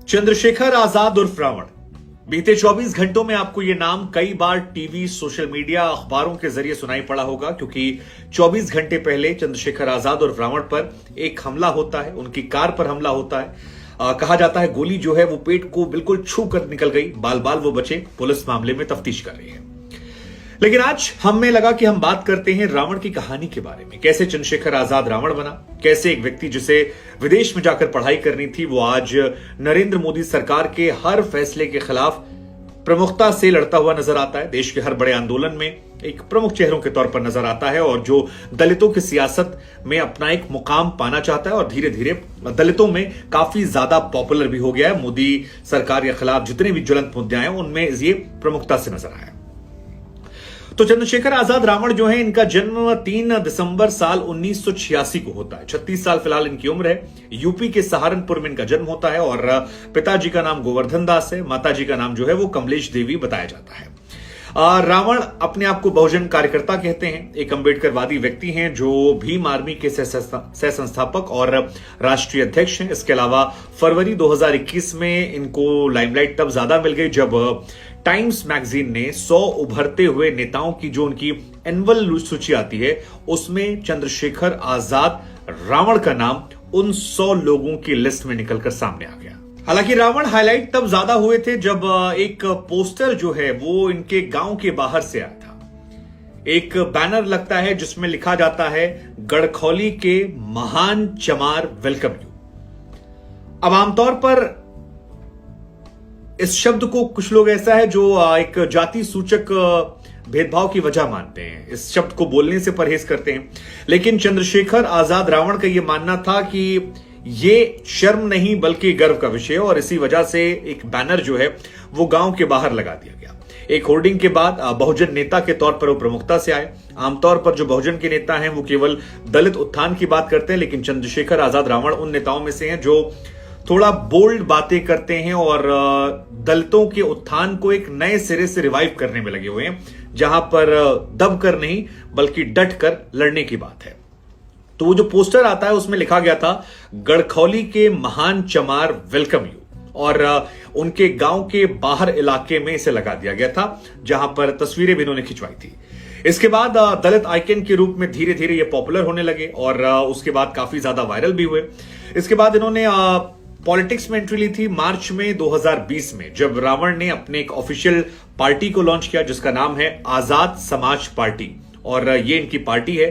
चंद्रशेखर आजाद उर्फ रावण। बीते 24 घंटों में आपको यह नाम कई बार टीवी, सोशल मीडिया, अखबारों के जरिए सुनाई पड़ा होगा, क्योंकि 24 घंटे पहले चंद्रशेखर आजाद उर्फ रावण पर एक हमला होता है, उनकी कार पर हमला होता है। कहा जाता है गोली जो है वो पेट को बिल्कुल छू कर निकल गई, बाल बाल वो बचे। पुलिस मामले में तफ्तीश कर रही है। लेकिन आज हमें लगा कि हम बात करते हैं रावण की कहानी के बारे में। कैसे चंद्रशेखर आजाद रावण बना, कैसे एक व्यक्ति जिसे विदेश में जाकर पढ़ाई करनी थी वो आज नरेंद्र मोदी सरकार के हर फैसले के खिलाफ प्रमुखता से लड़ता हुआ नजर आता है। देश के हर बड़े आंदोलन में एक प्रमुख चेहरों के तौर पर नजर आता है और जो दलितों की सियासत में अपना एक मुकाम पाना चाहता है और धीरे धीरे दलितों में काफी ज्यादा पॉपुलर भी हो गया है। मोदी सरकार के खिलाफ जितने भी ज्वलंत मुद्दे आए उनमें ये प्रमुखता से नजर आया। तो चंद्रशेखर आजाद रावण जो है, इनका जन्म 3 दिसंबर साल 1986 को होता है। 36 साल फिलहाल इनकी उम्र है। यूपी के सहारनपुर में इनका जन्म होता है और पिताजी का नाम गोवर्धन दास है, माताजी का नाम जो है वो कमलेश देवी बताया जाता है। रावण अपने आप को बहुजन कार्यकर्ता कहते हैं, एक अंबेडकरवादी व्यक्ति हैं जो भीम आर्मी के सह संस्थापक और राष्ट्रीय अध्यक्ष हैं। इसके अलावा फरवरी 2021 में इनको लाइमलाइट तब ज्यादा मिल गई जब टाइम्स मैगजीन ने 100 उभरते हुए नेताओं की जो उनकी एनुअल सूची आती है उसमें चंद्रशेखर आजाद रावण का नाम उन 100 लोगों की लिस्ट में निकलकर सामने आ गया। हालांकि रावण हाईलाइट तब ज्यादा हुए थे जब एक पोस्टर जो है वो इनके गांव के बाहर से आया था। एक बैनर लगता है जिसमें लिखा जाता है गड़खौली के महान चमार वेलकम यू। अब आमतौर पर इस शब्द को कुछ लोग ऐसा है जो एक जाति सूचक भेदभाव की वजह मानते हैं, इस शब्द को बोलने से परहेज करते हैं। लेकिन चंद्रशेखर आजाद रावण का यह मानना था कि ये शर्म नहीं बल्कि गर्व का विषय है और इसी वजह से एक बैनर जो है वो गांव के बाहर लगा दिया गया। एक होर्डिंग के बाद बहुजन नेता के तौर पर वो प्रमुखता से आए। आमतौर पर जो बहुजन के नेता हैं वो केवल दलित उत्थान की बात करते हैं, लेकिन चंद्रशेखर आजाद रावण उन नेताओं में से हैं जो थोड़ा बोल्ड बातें करते हैं और दलितों के उत्थान को एक नए सिरे से रिवाइव करने में लगे हुए हैं, जहां पर दब कर नहीं बल्कि डट कर लड़ने की बात है। तो वो जो पोस्टर आता है उसमें लिखा गया था गड़खौली के महान चमार वेलकम यू और उनके गांव के बाहर इलाके में इसे लगा दिया गया था, जहां पर तस्वीरें भी इन्होंने खिंचवाई थी। इसके बाद दलित आइकन के रूप में धीरे धीरे ये पॉपुलर होने लगे और उसके बाद काफी ज्यादा वायरल भी हुए। इसके बाद इन्होंने पॉलिटिक्स में एंट्री ली थी मार्च में 2020 में, जब रावण ने अपने एक ऑफिशियल पार्टी को लॉन्च किया जिसका नाम है आजाद समाज पार्टी और ये इनकी पार्टी है।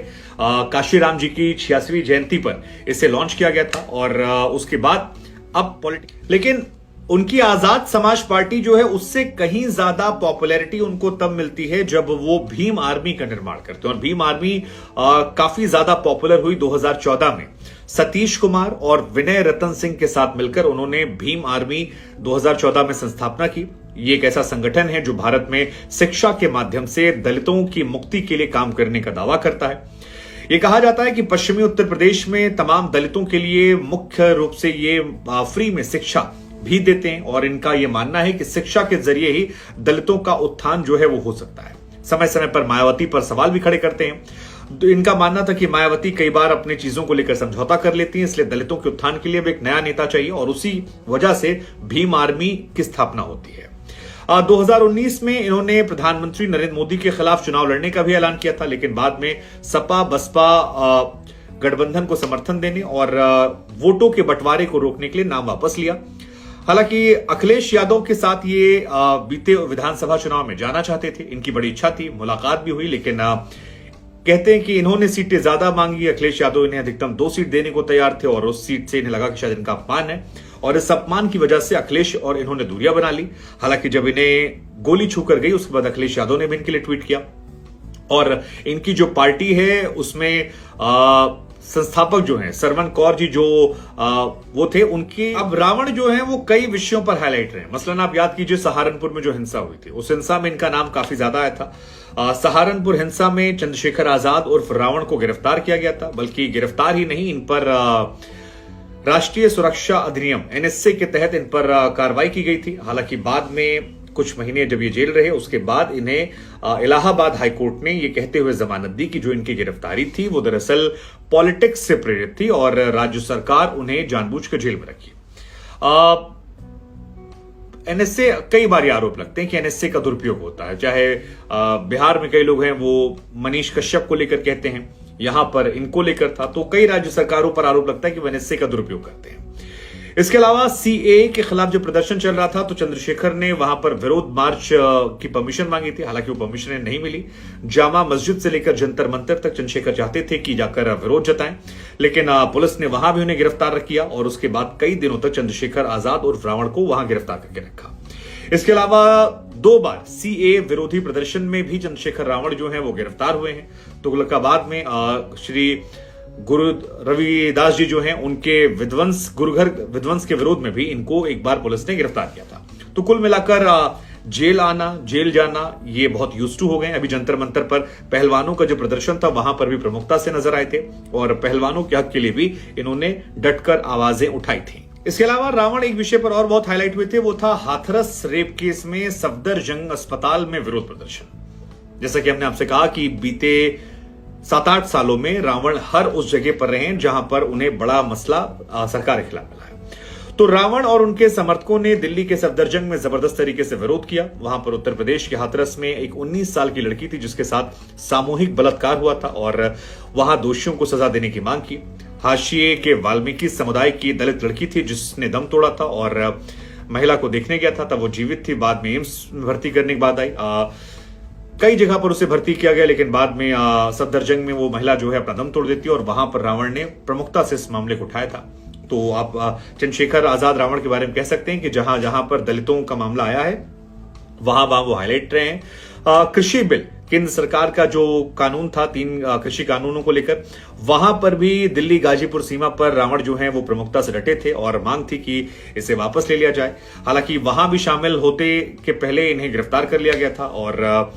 काशीराम जी की 86वीं जयंती पर इसे लॉन्च किया गया था और उसके बाद अब पॉलिटिक्स, लेकिन उनकी आजाद समाज पार्टी जो है उससे कहीं ज्यादा पॉपुलैरिटी उनको तब मिलती है जब वो भीम आर्मी का निर्माण करते हैं और भीम आर्मी काफी ज्यादा पॉपुलर हुई 2014 में। सतीश कुमार और विनय रतन सिंह के साथ मिलकर उन्होंने भीम आर्मी 2014 में संस्थापना की। ये एक ऐसा संगठन है जो भारत में शिक्षा के माध्यम से दलितों की मुक्ति के लिए काम करने का दावा करता है। ये कहा जाता है कि पश्चिमी उत्तर प्रदेश में तमाम दलितों के लिए मुख्य रूप से ये फ्री में शिक्षा भी देते हैं और इनका यह मानना है कि शिक्षा के जरिए ही दलितों का उत्थान जो है वो हो सकता है। समय समय पर मायावती पर सवाल भी खड़े करते हैं। तो इनका मानना था कि मायावती कई बार अपनी चीजों को लेकर समझौता कर लेती है, इसलिए दलितों के उत्थान के लिए भी एक नया नेता चाहिए और उसी वजह से भीम आर्मी की स्थापना होती है। 2019 में इन्होंने प्रधानमंत्री नरेंद्र मोदी के खिलाफ चुनाव लड़ने का भी ऐलान किया था, लेकिन बाद में सपा बसपा गठबंधन को समर्थन देने और वोटों के बंटवारे को रोकने के लिए नाम वापस लिया। हालांकि अखिलेश यादव के साथ ये बीते विधानसभा चुनाव में जाना चाहते थे, इनकी बड़ी इच्छा थी, मुलाकात भी हुई, लेकिन कहते हैं कि इन्होंने सीटें ज्यादा मांगी। अखिलेश यादव इन्हें अधिकतम 2 सीट देने को तैयार थे और उस सीट से इन्हें लगा कि शायद इनका अपमान है और इस अपमान की वजह से अखिलेश और इन्होंने दूरियां बना ली। हालांकि जब इन्हें गोली छूकर गई उसके बाद अखिलेश यादव ने भी इनके लिए ट्वीट किया और इनकी जो पार्टी है उसमें संस्थापक जो हैं सरवन कौर जी जो वो थे उनके। अब रावण जो है वो कई विषयों पर हाईलाइट रहे। मसलन आप याद कीजिए सहारनपुर में जो हिंसा हुई थी, उस हिंसा में इनका नाम काफी ज्यादा आया था। सहारनपुर हिंसा में चंद्रशेखर आजाद उर्फ रावण को गिरफ्तार किया गया था, बल्कि गिरफ्तार ही नहीं, इन पर राष्ट्रीय सुरक्षा अधिनियम एनएसए के तहत इन पर कार्रवाई की गई थी। हालांकि बाद में कुछ महीने जब ये जेल रहे उसके बाद इन्हें इलाहाबाद हाईकोर्ट ने ये कहते हुए जमानत दी कि जो इनकी गिरफ्तारी थी वो दरअसल पॉलिटिक्स से प्रेरित थी और राज्य सरकार उन्हें जानबूझकर जेल में रखी। एनएसए कई बार ये आरोप लगते हैं कि एनएसए का दुरुपयोग होता है। चाहे बिहार में कई लोग हैं वो मनीष कश्यप को लेकर कहते हैं, यहां पर इनको लेकर था, तो कई राज्य सरकारों पर आरोप लगता है कि वो एनएसए का दुरुपयोग करते हैं। इसके अलावा सीएए के खिलाफ जब प्रदर्शन चल रहा था तो चंद्रशेखर ने वहां पर विरोध मार्च की परमिशन मांगी थी, हालांकि वो परमिशन नहीं मिली। जामा मस्जिद से लेकर जंतर मंतर तक चंद्रशेखर चाहते थे कि जाकर विरोध जताएं, लेकिन पुलिस ने वहां भी उन्हें गिरफ्तार किया और उसके बाद कई दिनों तक चंद्रशेखर आजाद और रावण को वहां गिरफ्तार करके रखा। इसके अलावा 2 बार सीए विरोधी प्रदर्शन में भी चंद्रशेखर रावण जो है वो गिरफ्तार हुए हैं। तुगलकाबाद में श्री गुरु रविदास जी जो हैं उनके गुरुघर विध्वंस के विरोध में भी इनको एक बार पुलिस ने गिरफ्तार किया था। तो कुल मिलाकर जेल आना जेल जाना ये बहुत यूज्ड टू हो गए। अभी जंतर मंतर पर पहलवानों का जो प्रदर्शन था वहां पर भी प्रमुखता से नजर आए थे और पहलवानों के हक के लिए भी इन्होंने डटकर आवाजें उठाई थी। इसके अलावा रावण एक विषय पर और बहुत हाईलाइट हुए थे, वो था हाथरस रेप केस में सफदरजंग अस्पताल में विरोध प्रदर्शन। जैसा कि हमने आपसे कहा कि बीते 7-8 सालों में रावण हर उस जगह पर रहे हैं जहां पर उन्हें बड़ा मसला सरकार के खिलाफ मिला है। तो रावण और उनके समर्थकों ने दिल्ली के सफदरजंग में जबरदस्त तरीके से विरोध किया। वहां पर उत्तर प्रदेश के हाथरस में एक 19 साल की लड़की थी जिसके साथ सामूहिक बलात्कार हुआ था और वहां दोषियों को सजा देने की मांग की। हाशिए के वाल्मीकि समुदाय की दलित लड़की थी जिसने दम तोड़ा था और महिला को देखने गया था, तब वो जीवित थी। बाद में एम्स में भर्ती करने के बाद आई, कई जगह पर उसे भर्ती किया गया, लेकिन बाद में सफदरजंग में वो महिला जो है अपना दम तोड़ देती है और वहां पर रावण ने प्रमुखता से इस मामले को उठाया था। तो आप चंद्रशेखर आजाद रावण के बारे में कह सकते हैं कि जहां जहां पर दलितों का मामला आया है वहां वो हाईलाइट रहे हैं। कृषि बिल, केंद्र सरकार का जो कानून था 3 कृषि कानूनों को लेकर, वहां पर भी दिल्ली गाजीपुर सीमा पर रावण जो है वो प्रमुखता से डटे थे और मांग थी कि इसे वापस ले लिया जाए। हालांकि वहां भी शामिल होते के पहले इन्हें गिरफ्तार कर लिया गया था और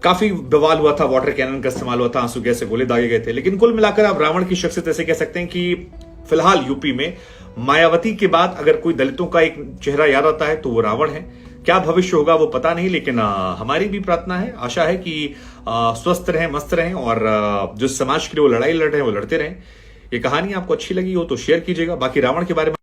काफी बवाल हुआ था, वाटर कैनन का इस्तेमाल हुआ था, आंसू गैस से गोले दागे गए थे। लेकिन कुल मिलाकर आप रावण की शख्सियत ऐसे कह सकते हैं कि फिलहाल यूपी में मायावती के बाद अगर कोई दलितों का एक चेहरा याद आता है तो वो रावण है। क्या भविष्य होगा वो पता नहीं, लेकिन हमारी भी प्रार्थना है, आशा है कि स्वस्थ रहें, मस्त रहें और जो समाज के लिए वो लड़ाई लड़ रहे हैं वो लड़ते रहें। ये कहानी आपको अच्छी लगी हो तो शेयर कीजिएगा। बाकी रावण के बारे में